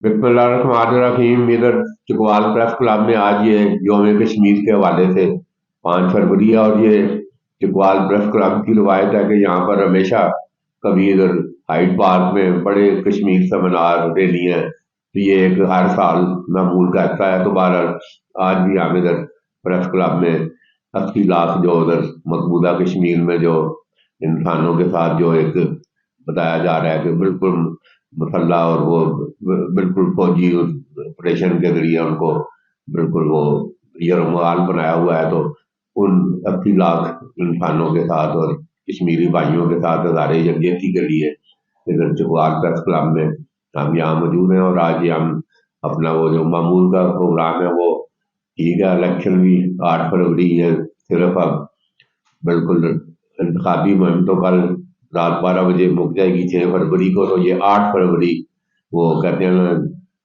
बिस्मिल्लाहिर्रहमानिर्रहीम। इधर Chakwal press club में आज ये योम कश्मीर के हवाले से 5 फरवरी है, और ये चकवाल प्रेस क्लब की रवायत है कि यहाँ पर हमेशा कभी इधर हाइड पार्क में बड़े कश्मीर सेमिनार रैलियाँ, तो ये एक हर साल मामूल का हिस्सा है। तो बहरहाल आज भी हम इधर प्रेस क्लब में 80 लाख जो उधर मकबूजा कश्मीर में जो इंसानों के साथ जो एक बताया जा रहा है कि बिल्कुल मसल्ला और वो बिल्कुल फौजी ऑपरेशन के जरिए उनको बिल्कुल वो यरमाल बनाया हुआ है। तो उन 80 लाख इंसानों के साथ और कश्मीरी भाइयों के साथ हज़ारे यकजहती के लिए इधर चकवाल प्रेस क्लब में हम यहाँ मौजूद हैं। और आज ये हम अपना वो जो मामूल का प्रोग्राम है वो ठीक है। इलेक्शन भी 8 फरवरी है, सिर्फ अब बिल्कुल इंतखाबी मुहिम तो कल रात 12 बजे मुक जाएगी 6 फरवरी को। तो ये 8 फरवरी वो कहते हैं ना,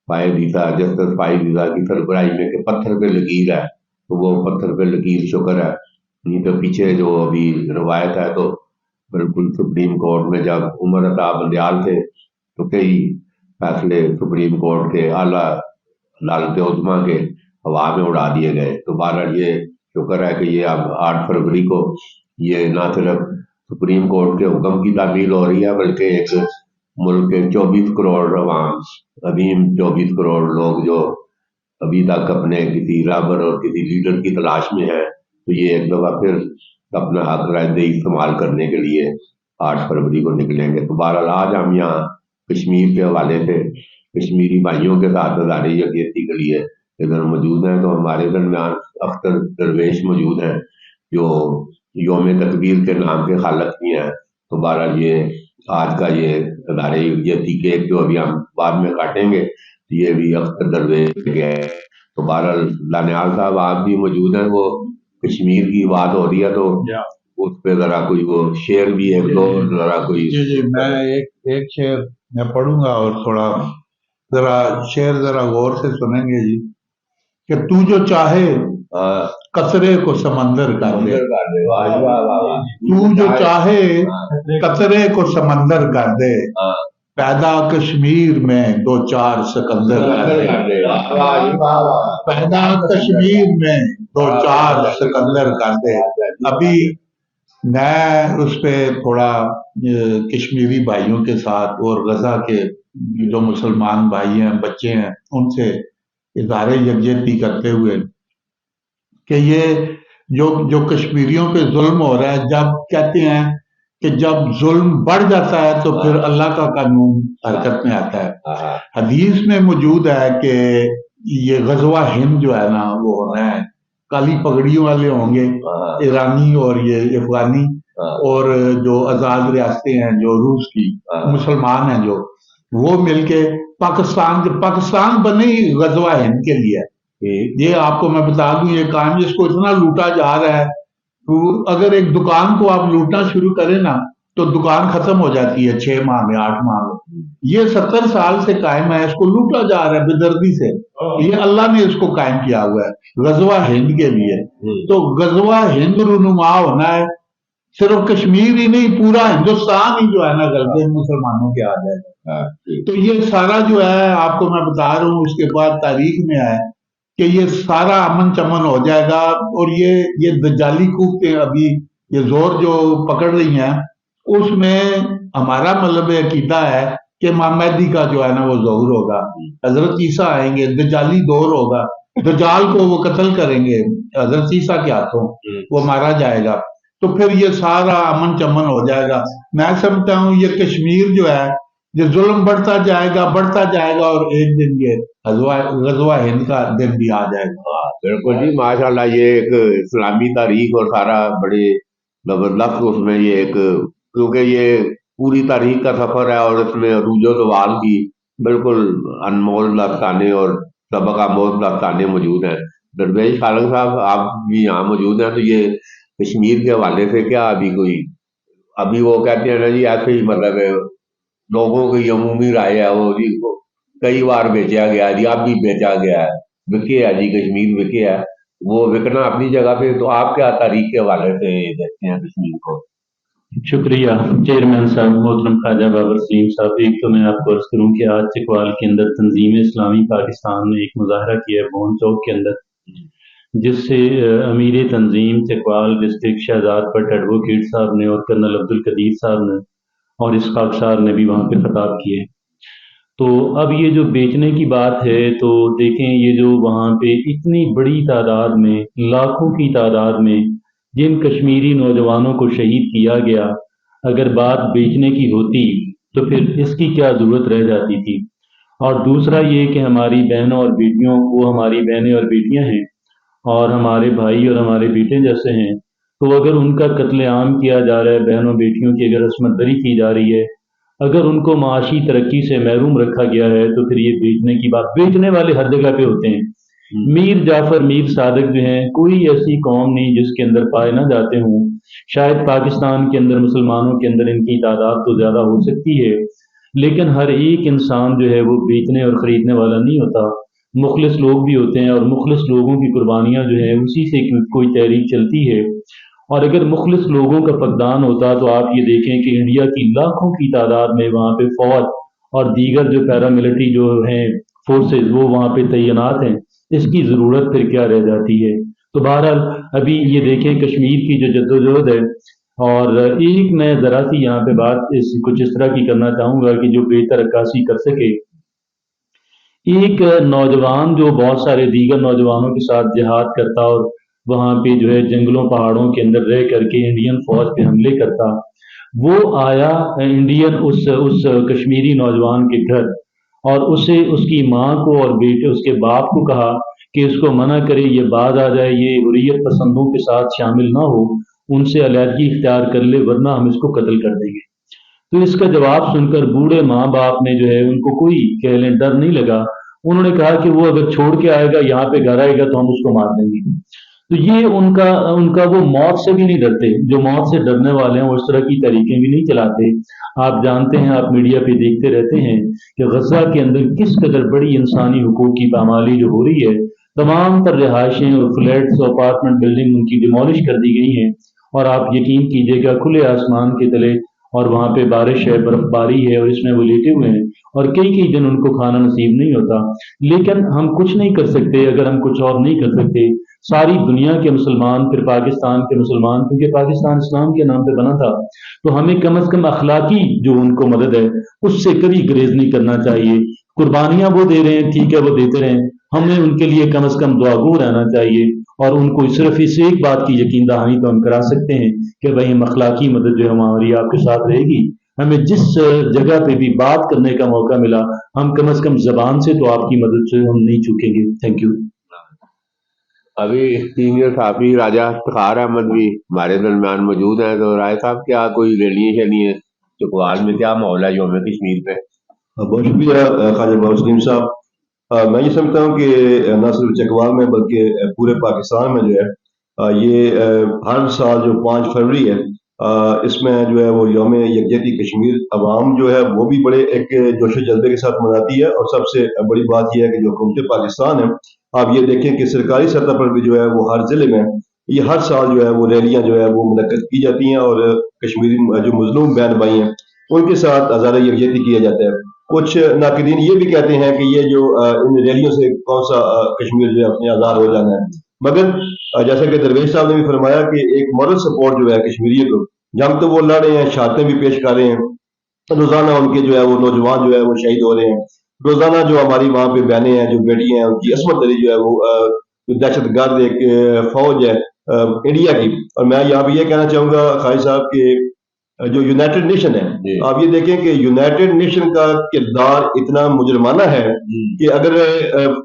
फाइजीसा जस्टिस फाइजीसा की सरबराही में कि पत्थर पे लकीर है, तो वो पत्थर पे लकीर शुक्र है। नहीं तो पीछे जो अभी रवायत है, तो बिल्कुल सुप्रीम कोर्ट में जब उमर अता बंदयाल थे तो कई फैसले सुप्रीम कोर्ट के आला अदालत उज़्मा के हवा में उड़ा दिए गए। तो बहरहाल ये शुक्र है कि ये अब 8 फरवरी को ये ना सिर्फ सुप्रीम कोर्ट के हुक्म की तामील हो रही है, बल्कि एक मुल्क के 24 करोड़ अवाम, अदीम 24 करोड़ लोग जो अभी तक अपने किसी राबर और किसी लीडर की तलाश में है, तो ये एक दफ़ा फिर अपना हक रायदही इस्तेमाल करने के लिए 8 फरवरी को निकलेंगे। तो बहरहाल आज हम यहाँ कश्मीर के हवाले से कश्मीरी भाइयों के साथ हज़ारे यकजहती के लिए इधर मौजूद हैं। तो हमारे दरमियान अख्तर दरवेश मौजूद हैं जो योम तकबीर के नाम के खालक भी हैं। तो बहरहाल ये आज का ये हज़ारे यकजहती केक जो अभी हम बाद में काटेंगे, तो ये भी अख्तर दरवेश के है। तो बहरहाल दानियाल साहब आप भी मौजूद हैं, वो कश्मीर की बात हो रही है, तो या उस पे जरा कोई वो शेर भी एक दो जरा कोई। जी जी, मैं एक एक शेर मैं पढ़ूंगा और थोड़ा जरा शेर जरा गौर से सुनेंगे जी। कि तू जो चाहे हाँ, कतरे को समंदर कर दे, समंदर कर दे, वाह वाह वाह वाह। तू जो चाहे हाँ, कतरे को समंदर कर दे, हाँ, पैदा कश्मीर में 2-4 सिकंदर कर समंदर दे, कर दे, वाह वाह जी, वाह वाह। पैदा कश्मीर में 2-4 सिकंदर कर दे। अभी मैं उस पे थोड़ा कश्मीरी भाइयों के साथ और गजा के जो मुसलमान भाई हैं, बच्चे हैं, उनसे इज़हारे यकजहती करते हुए कि ये जो जो कश्मीरियों पे जुल्म हो रहा है, जब कहते हैं कि जब जुल्म बढ़ जाता है तो फिर अल्लाह का कानून हरकत में आता है। हाँ, हदीस में मौजूद है कि ये गजवा हिंद जो है ना वो होना है, काली पगड़ियों वाले होंगे, हाँ, ईरानी और ये अफगानी, हाँ, और जो आज़ाद रियासतें हैं जो रूस की, हाँ, मुसलमान हैं जो, वो मिलके पाकिस्तान बने ही गजवा हिंद के लिए है। ठीक, ये आपको मैं बता दूं, ये काम जिसको इतना लूटा जा रहा है, तो अगर एक दुकान को आप लूटना शुरू करें ना, तो दुकान खत्म हो जाती है 6 माह में, 8 माह में। ये 70 साल से कायम है, इसको लूटा जा रहा है बेदर्दी से। ये अल्लाह ने इसको कायम किया हुआ है गजवा हिंद के लिए। तो गजवा हिंद रुनुमा होना है, सिर्फ कश्मीर ही नहीं, पूरा हिंदुस्तान ही जो है ना गलबे मुसलमानों के आ जाएगा। हाँ, ठीक, तो ये सारा जो है आपको मैं बता रहा हूँ, उसके बाद तारीख में है कि ये सारा अमन चमन हो जाएगा। और ये दज्जाली कूफते अभी ये जोर जो पकड़ रही हैं, उसमें हमारा मतलब अकीदा है कि मोहम्मदी का जो है ना वो ज़हूर होगा, हजरत ईसा आएंगे, दज्जाली दौर होगा, दज्जाल को वो कत्ल करेंगे हजरत ईसा के हाथों, वो मारा जाएगा। तो फिर ये सारा अमन चमन हो जाएगा। मैं समझता हूँ ये कश्मीर जो है, ये जुल्म बढ़ता जाएगा और एक दिन ये गजवा हिंद का दिन भी आ जाएगा। बिल्कुल जी, माशाल्लाह। ये एक इस्लामी तारीख और सारा बड़े जबरदस्त उसमें ये एक, क्योंकि ये पूरी तारीख का सफर है और इसमें अरूज दवाल की बिल्कुल अनमोल दास्तानें और सबक आमोज दास्तानें मौजूद हैं। दरवेश खालक साहब आप भी यहाँ मौजूद हैं, तो ये कश्मीर के हवाले से क्या अभी कोई, अभी वो कहते हैं ना जी, ऐसे ही मतलब है, लोगों की अमूमी राय है वो जी, वो कई बार बेचा गया जी, अब भी बेचा गया है, बिके है जी, कश्मीर बिके है। वो बिकना अपनी जगह पे। तो आप क्या तारीख के हवाले से देखते हैं कश्मीर को? शुक्रिया चेयरमैन साहब, मोहतरम ख्वाजा बाबर सलीम साहब। एक तो मैं आपको अर्ज करूँ कि आज चकवाल के अंदर तंजीम इस्लामी पाकिस्तान ने एक मुजाहरा किया है बोन चौक के अंदर, जिससे अमीर तंजीम चकवाल डिस्ट्रिक्ट शहजाद भट्ट एडवोकेट साहब ने और कर्नल अब्दुल कदीर साहब ने और इसहाक साहब ने भी वहाँ पे खिताब किए। तो अब ये जो बेचने की बात है, तो देखें ये जो वहाँ पे इतनी बड़ी तादाद में, लाखों की तादाद में जिन कश्मीरी नौजवानों को शहीद किया गया, अगर बात बेचने की होती तो फिर इसकी क्या ज़रूरत रह जाती थी। और दूसरा ये कि हमारी बहनों और बेटियों, वो हमारी बहनें और बेटियां हैं और हमारे भाई और हमारे बेटे जैसे हैं, तो अगर उनका कत्लेआम किया जा रहा है, बहनों बेटियों की अगर असमत दरी की जा रही है, अगर उनको माशी तरक्की से महरूम रखा गया है, तो फिर ये बेचने की बात, बेचने वाले हर जगह पे होते हैं। मीर जाफर, मीर सादक जो हैं, कोई ऐसी कौम नहीं जिसके अंदर पाए ना जाते हों। शायद पाकिस्तान के अंदर मुसलमानों के अंदर इनकी तादाद तो ज़्यादा हो सकती है, लेकिन हर एक इंसान जो है वो बेचने और ख़रीदने वाला नहीं होता। मुखलिस लोग भी होते हैं और मुखलिस लोगों की कुर्बानियाँ जो हैं उसी से कोई तहरीक चलती है। और अगर मुखलिस लोगों का फकदान होता तो आप ये देखें कि इंडिया की लाखों की तादाद में वहाँ पे फौज और दीगर जो पैरामिलिट्री जो हैं फोर्सेस वो वहाँ पे तैनात हैं, इसकी ज़रूरत फिर क्या रह जाती है। तो बहरहाल अभी ये देखें कश्मीर की जो जद्दोजहद है, और एक मैं ज़रा सी यहाँ पे बात कुछ इस तरह की करना चाहूँगा कि जो बेहतर अक्कासी कर सके। एक नौजवान जो बहुत सारे दीगर नौजवानों के साथ जिहाद करता और वहाँ पे जो है जंगलों पहाड़ों के अंदर रह करके इंडियन फौज पे हमले करता, वो आया इंडियन उस कश्मीरी नौजवान के घर और उसे उसकी माँ को और बेटे उसके बाप को कहा कि इसको मना करे, ये बाज आ जाए, ये हुर्रियत पसंदों के साथ शामिल ना हो, उनसे अलहदगी इख्तियार कर ले, वरना हम इसको कत्ल कर देंगे। तो इसका जवाब सुनकर बूढ़े माँ बाप ने जो है उनको कोई कह लें डर नहीं लगा। उन्होंने कहा कि वो अगर छोड़ के आएगा, यहाँ पे घर आएगा तो हम उसको मार देंगे। तो ये उनका उनका वो मौत से भी नहीं डरते। जो मौत से डरने वाले हैं वो इस तरह की तरीकें भी नहीं चलाते। आप जानते हैं, आप मीडिया पे देखते रहते हैं कि गजा के अंदर किस कदर बड़ी इंसानी हुकूक की पामाली जो हो रही है। तमाम तर रिहायशें और फ्लैट्स और अपार्टमेंट बिल्डिंग उनकी डिमोलिश कर दी गई हैं, और आप यकीन कीजिएगा खुले आसमान के तले, और वहाँ पे बारिश है, बर्फबारी है, और इसमें वो लेटे हुए हैं और कई कई दिन उनको खाना नसीब नहीं होता। लेकिन हम कुछ नहीं कर सकते। अगर हम कुछ और नहीं कर सकते, सारी दुनिया के मुसलमान, फिर पाकिस्तान के मुसलमान, क्योंकि पाकिस्तान इस्लाम के नाम पे बना था, तो हमें कम अज कम अखलाकी जो उनको मदद है उससे कभी गुरेज नहीं करना चाहिए। कुर्बानियां वो दे रहे हैं, ठीक है, वो देते रहें, हमें उनके लिए कम अज कम दुआगो रहना चाहिए। और उनको सिर्फ इस एक बात की यकीन दहानी तो हम करा सकते हैं कि भाई हम अखलाकी मदद जो हमारी आपके साथ रहेगी। हमें जिस जगह पे भी बात करने का मौका मिला, हम कम अज कम जबान से तो आपकी मदद से हम नहीं चूकेंगे। Thank you. अभी सीनियर साहबी राजा इफ्तिखार अहमद भी हमारे दरमियान मौजूद हैं। तो राय साहब, क्या कोई रैलियाँ शैलियाँ चकवाल में क्या माहौल है यौम कश्मीर पे? बहुत शुक्रिया ख्वाजा बाबर सलीम साहब। मैं ये समझता हूँ कि न सिर्फ चकवाल में बल्कि पूरे पाकिस्तान में जो है ये हर साल जो 5 फरवरी है, इसमें जो है वो यौम यकजहती कश्मीर अवाम जो है वो भी बड़े एक जोश जज्बे के साथ मनाती है। और सबसे बड़ी बात यह है कि जो हुकूमत पाकिस्तान है, आप ये देखें कि सरकारी सतह पर भी जो है वो हर जिले में ये हर साल जो है वो रैलियां जो है वो मुनक्कद की जाती हैं, और कश्मीरी जो मजलूम बहन भाई हैं उनके साथ आज़ाद यकजहती किया जाता है। कुछ नाकदीन ये भी कहते हैं कि ये जो इन रैलियों से कौन सा कश्मीर जो है अपने आज़ाद हो जाना है, मगर जैसा कि दरवेश साहब ने भी फरमाया कि एक मॉरल सपोर्ट जो है कश्मीरियों को, जंग तो वो लड़ रहे हैं, शहादतें भी पेश कर रहे हैं, रोजाना उनके जो है वो नौजवान जो है वो शहीद हो रहे हैं, रोजाना जो हमारी वहाँ पे बहनें हैं, जो बेटियां हैं, उनकी असमत दरी जो है वो दहशत गर्द एक फौज है इंडिया की। और मैं यहाँ पे ये कहना चाहूंगा खाई साहब के जो यूनाइटेड नेशन है, आप ये देखें कि यूनाइटेड नेशन का किरदार इतना मुजरमाना है कि अगर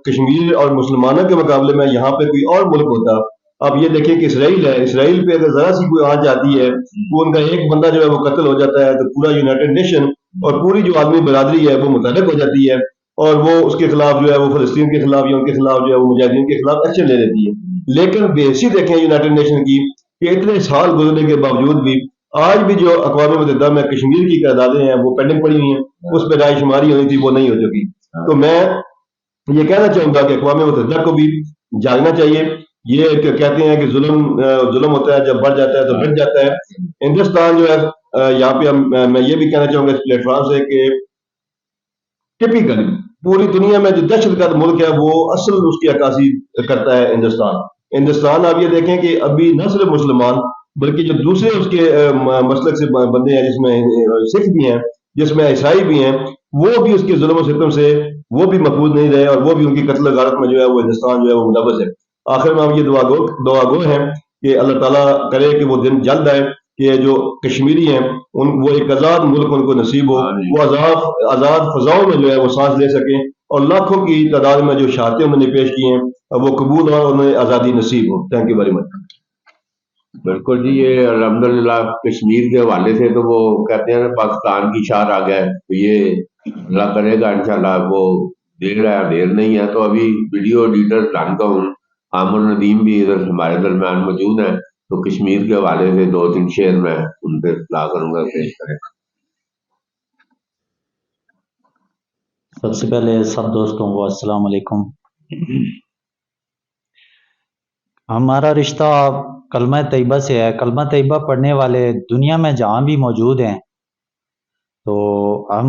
कश्मीर और मुसलमानों के मुकाबले में यहाँ पे कोई और मुल्क होता, आप ये देखें कि इसराइल है, इसराइल पे अगर जरा सी कोई आंच आती है, वो उनका एक बंदा जो है वो कत्ल हो जाता है, तो पूरा यूनाइटेड नेशन और पूरी जो आदमी बरादरी है वो मुतहरक हो जाती है, और वो उसके खिलाफ जो है वो फलस्तीन के खिलाफ या उनके खिलाफ जो है वो मुजाहिदीन के खिलाफ एक्शन ले लेती है। लेकिन बेसी देखें यूनाइटेड नेशन की कि इतने साल गुजरने के बावजूद भी आज भी जो अक़वाम मुत्तहिदा में कश्मीर की तादादें हैं वो पेंडिंग पड़ी हुई हैं, उस पर राय शुमारी हुई थी, वो नहीं हो चुकी। तो मैं ये कहना चाहूंगा कि अक़वाम मुत्तहिदा को भी जागना चाहिए। ये कहते हैं कि जुल्म होता है, जब बढ़ जाता है तो बढ़ जाता है। हिंदुस्तान जो है یہاں پہ میں یہ بھی کہنا چاہوں گا اس پلیٹ فارم سے کہ ٹپیکل پوری دنیا میں جو دہشت گرد ملک ہے وہ اصل اس کی عکاسی کرتا ہے ہندوستان. آپ یہ دیکھیں کہ ابھی نہ صرف مسلمان بلکہ جو دوسرے اس کے مسلک سے بندے ہیں، جس میں سکھ بھی ہیں، جس میں عیسائی بھی ہیں، وہ بھی اس کے ظلم و ستم سے وہ بھی محفوظ نہیں رہے، اور وہ بھی ان کی قتل غارت میں جو ہے وہ ہندوستان جو ہے وہ ملوث ہے. آخر میں ہم یہ دعا گو ہیں کہ اللہ تعالیٰ کرے کہ وہ دن جلد آئے کہ جو کشمیری ہیں وہ ایک آزاد ملک ان کو نصیب ہو، وہ آزاد فضاؤں میں جو ہے وہ سانس لے سکیں، اور لاکھوں کی تعداد میں جو شہادتیں انہوں نے پیش کی ہیں وہ قبول اور انہیں آزادی نصیب ہو. Thank you very much. بالکل جی، یہ الحمدللہ کشمیر کے حوالے سے تو وہ کہتے ہیں نا پاکستان کی شان آ گیا ہے، تو یہ اللہ کرے گا انشاءاللہ. وہ دیر ہے دیر نہیں ہے. تو ابھی ویڈیو ایڈیٹر جانتا ہوں عامر ندیم بھی ادھر ہمارے درمیان موجود ہیں، تو کشمیر کے حوالے سے 2-3 شعر میں ان پہ اطلاع کروں گا، پیش کریں. سب سے پہلے سب دوستوں کو السلام علیکم. ہمارا رشتہ کلمہ طیبہ سے ہے. کلمہ طیبہ پڑھنے والے دنیا میں جہاں بھی موجود ہیں، تو ہم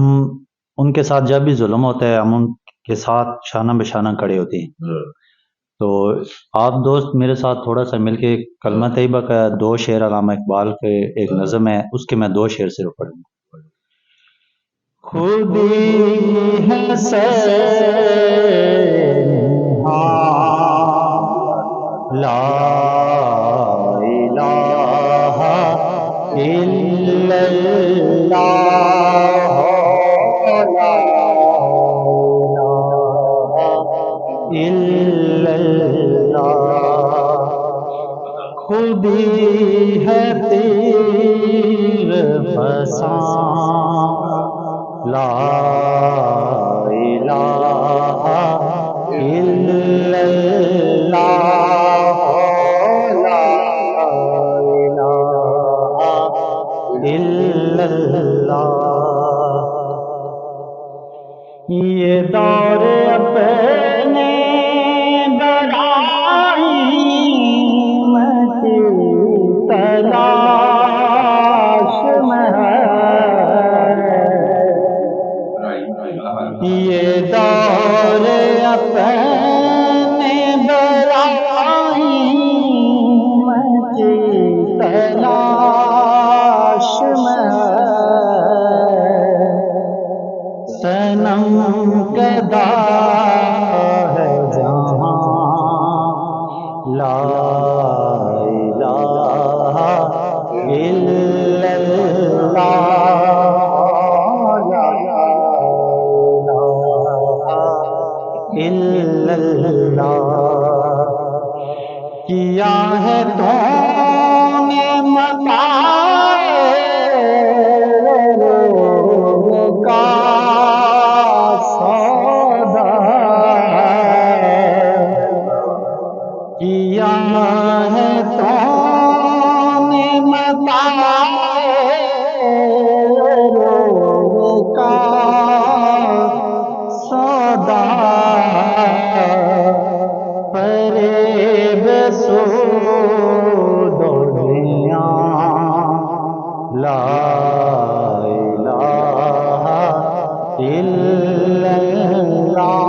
ان کے ساتھ جب بھی ظلم ہوتا ہے ہم ان کے ساتھ شانہ بشانہ کھڑے ہوتے ہیں. تو آپ دوست میرے ساتھ تھوڑا سا مل کے کلمہ طیبہ کا 2 شعر علامہ اقبال کے ایک نظم ہے، اس کے میں 2 شعر صرف پڑھوں گا. خودی ہے لا الہ الا اللہ، لا الہ الا اللہ. خودی ہے تیر فساں، لا الہ الا اللہ، لا الہ الا اللہ. یہ دور اپنے بڑائی مچی تلاش میں ہے، یہ دور اپنے بڑائی مچی تلاش میں ہے. صنم گدا ہے جہاں، لا الہ الا اللہ، لا الہ الا اللہ. کیا ہے تو نے متاع روح کا سودا، کیا ہے تو نے متاع روح کا سودا. فریب سود و زیاں، لا الہ الا اللہ،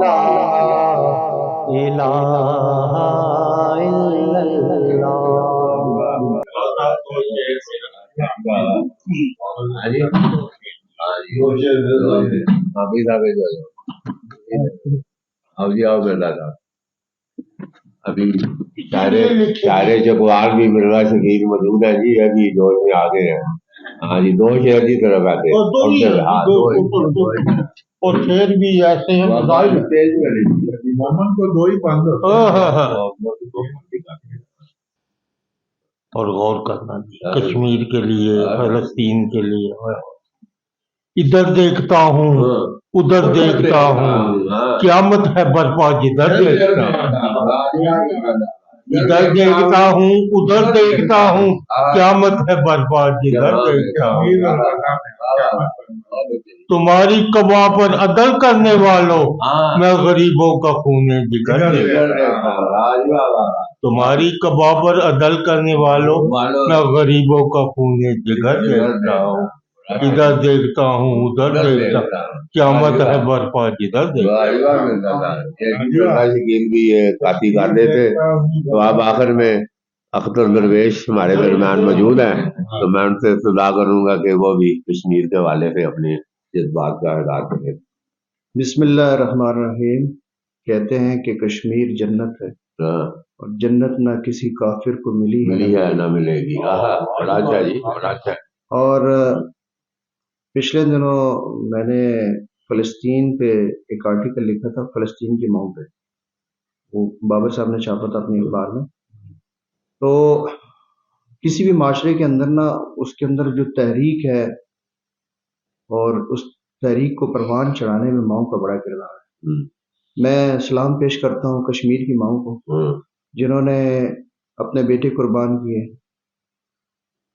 لا الہ الا اللہ. اب جی آؤ میرا تھا ابھی شاعر چکوال بھی مروا شکیل موجود ہے جی، ابھی دور میں آگے ہیں. ہاں جی 2 شعر کی طرف آتے اور شعر بھی ایسے ہیں مومن کو 2 ہی بند اور غور کرنا کشمیر کے لیے، فلسطین کے لیے. ادھر دیکھتا ہوں ادھر دیکھتا ہوں، قیامت ہے برپا جدھر دیکھتا ہوں. ادھر دیکھتا ہوں ادھر دیکھتا ہوں قیامت ہے برپا جدھر دیکھتا ہوں تمہاری کبا پر عدل کرنے والوں میں غریبوں کا خون جگر دیکھتا ہوں تمہاری کبا پر عدل کرنے والوں میں غریبوں کا خون جگر دیکھتا ہوں ادھر دیکھتا ہوں ادھر دیکھتا ہوں قیامت ہے برپا جدھر دیکھتا شکیل بھی یہ کافی گانے تھے. تو اب آخر میں اختر درویش ہمارے درمیان موجود ہیں, تو میں ان سے استدعا کروں گا کہ وہ بھی کشمیر کے حوالے سے اپنے جذبات کا اظہار کریں. بسم اللہ الرحمن الرحیم. کہتے ہیں کہ کشمیر جنت ہے اور جنت نہ کسی کافر کو ملی ہے نہ ملے گی. بڑا اچھا جی, بڑا اچھا. اور پچھلے دنوں میں نے فلسطین پہ ایک آرٹیکل لکھا تھا, فلسطین کی ماؤں پہ, وہ بابر صاحب نے چھاپا تھا اپنے اخبار میں. تو کسی بھی معاشرے کے اندر نا اس کے اندر جو تحریک ہے اور اس تحریک کو پروان چڑھانے میں ماؤں کا بڑا کردار ہے. میں سلام پیش کرتا ہوں کشمیر کی ماؤں کو جنہوں نے اپنے بیٹے قربان کیے,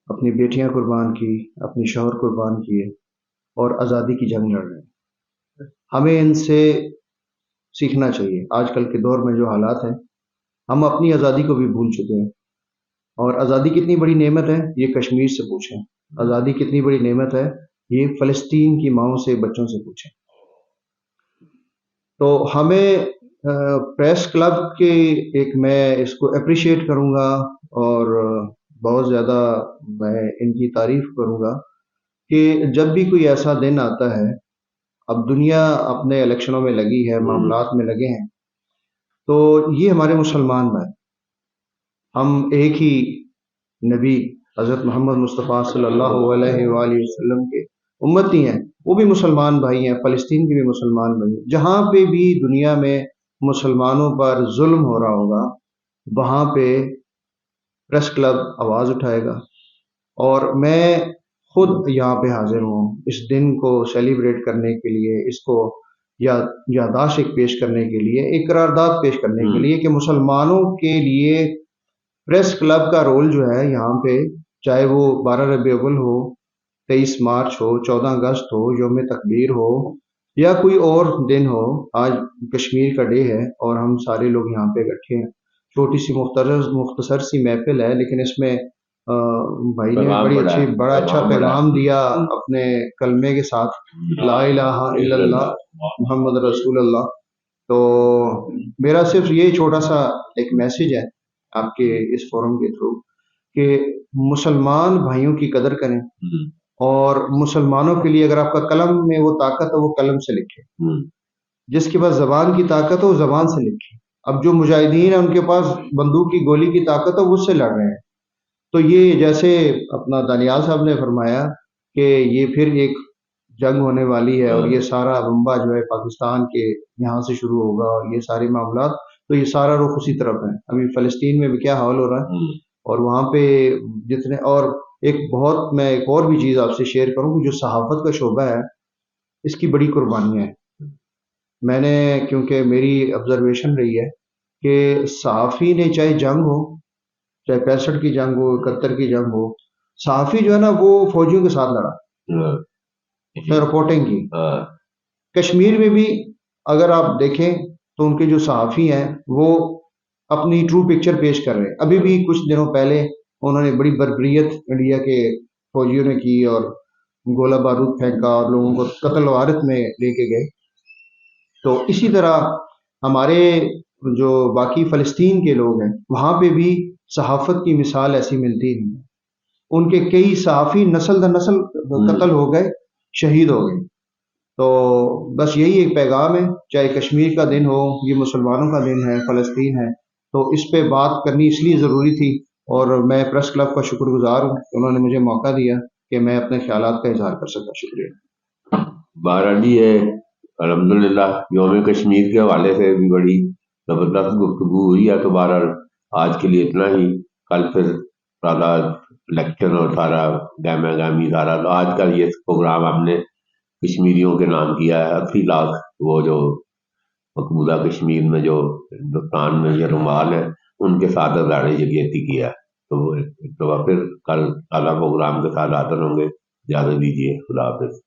اپنی بیٹیاں قربان کی, اپنی شوہر قربان کیے اور آزادی کی جنگ لڑ رہے ہیں. ہمیں ان سے سیکھنا چاہیے. آج کل کے دور میں جو حالات ہیں ہم اپنی آزادی کو بھی بھول چکے ہیں, اور آزادی کتنی بڑی نعمت ہے یہ کشمیر سے پوچھیں. آزادی کتنی بڑی نعمت ہے یہ فلسطین کی ماؤں سے, بچوں سے پوچھیں. تو ہمیں پریس کلب کے ایک میں اس کو اپریشیٹ کروں گا اور بہت زیادہ میں ان کی تعریف کروں گا کہ جب بھی کوئی ایسا دن آتا ہے, اب دنیا اپنے الیکشنوں میں لگی ہے, معاملات میں لگے ہیں, تو یہ ہمارے مسلمان بھائی, ہم ایک ہی نبی حضرت محمد مصطفیٰ صلی اللہ علیہ وآلہ وسلم کے امتی ہیں, وہ بھی مسلمان بھائی ہیں, فلسطین کے بھی مسلمان بھائی ہیں. جہاں پہ بھی دنیا میں مسلمانوں پر ظلم ہو رہا ہوگا وہاں پہ پریس کلب آواز اٹھائے گا, اور میں خود یہاں پہ حاضر ہوں اس دن کو سیلیبریٹ کرنے کے لیے, اس کو یادداشت ایک پیش کرنے کے لیے, ایک قرارداد پیش کرنے کے لیے کہ مسلمانوں کے لیے پریس کلب کا رول جو ہے یہاں پہ, چاہے وہ 12 ربیع الاول ہو, 23 مارچ ہو, 14 اگست ہو, یوم تکبیر ہو, یا کوئی اور دن ہو, آج کشمیر کا ڈے ہے اور ہم سارے لوگ یہاں پہ اکٹھے ہیں. چھوٹی سی مختصر سی محفل ہے, لیکن اس میں بھائی نے بڑا اچھا پیغام دیا اپنے کلمے کے ساتھ, لا الہ الا اللہ محمد رسول اللہ. تو میرا صرف یہ چھوٹا سا ایک میسج ہے آپ کے اس فورم کے تھرو کہ مسلمان بھائیوں کی قدر کریں, اور مسلمانوں کے لیے اگر آپ کا قلم میں وہ طاقت ہے وہ قلم سے لکھے, جس کے پاس زبان کی طاقت ہے وہ زبان سے لکھے. اب جو مجاہدین ہیں ان کے پاس بندوق کی گولی کی طاقت ہے وہ اس سے لڑ رہے ہیں. تو یہ جیسے اپنا دانیال صاحب نے فرمایا کہ یہ پھر ایک جنگ ہونے والی ہے, اور یہ سارا بمبا جو ہے پاکستان کے یہاں سے شروع ہوگا, اور یہ سارے معاملات, تو یہ سارا رخ اسی طرف ہے. ابھی فلسطین میں بھی کیا حال ہو رہا ہے, اور وہاں پہ جتنے, اور ایک بہت میں ایک اور بھی چیز آپ سے شیئر کروں کہ جو صحافت کا شعبہ ہے اس کی بڑی قربانیاں ہیں. میں نے, کیونکہ میری آبزرویشن رہی ہے کہ صحافی نے چاہے جنگ ہو, چاہے 65 کی جنگ ہو, 71 کی جنگ ہو, صحافی جو ہے نا وہ فوجیوں کے ساتھ لڑا, اس نے رپورٹنگ کی. کشمیر میں بھی اگر آپ دیکھیں تو ان کے جو صحافی ہیں وہ اپنی ٹرو پکچر پیش کر رہے ہیں. ابھی بھی کچھ دنوں پہلے انہوں نے بڑی بربریت انڈیا کے فوجیوں نے کی اور گولہ بارود پھینکا اور لوگوں کو قتل و غارت میں لے کے گئے. تو اسی طرح ہمارے جو باقی فلسطین کے لوگ ہیں وہاں پہ بھی صحافت کی مثال ایسی ملتی نہیں ہے. ان کے کئی صحافی نسل در نسل قتل ہو گئے, شہید ہو گئے. تو بس یہی ایک پیغام ہے, چاہے کشمیر کا دن ہو, یہ مسلمانوں کا دن ہے, فلسطین ہے, تو اس پہ بات کرنی اس لیے ضروری تھی. اور میں پریس کلب کا شکر گزار ہوں کہ انہوں نے مجھے موقع دیا کہ میں اپنے خیالات کا اظہار کر سکا. شکریہ. بہرحال یہ الحمدللہ یوم کشمیر کے حوالے سے بھی بڑی زبردست گفتگو ہوئی ہے. تو بہرحال آج کے لیے اتنا ہی. کل پھر سارا الیکشن اور سارا گہما گہمی سارا, تو آج کا یہ پروگرام ہم نے کشمیریوں کے نام کیا ہے. 80 لاکھ وہ جو مقبوضہ کشمیر میں جو ہندوستان میں یہ رومال ہے ان کے ساتھ ازادہ یکجہتی کیا. تو وہ ایک دفعہ پھر کل اعلیٰ پروگرام کے ساتھ حاضر ہوں گے. اجازت دیجیے. خدا حافظ.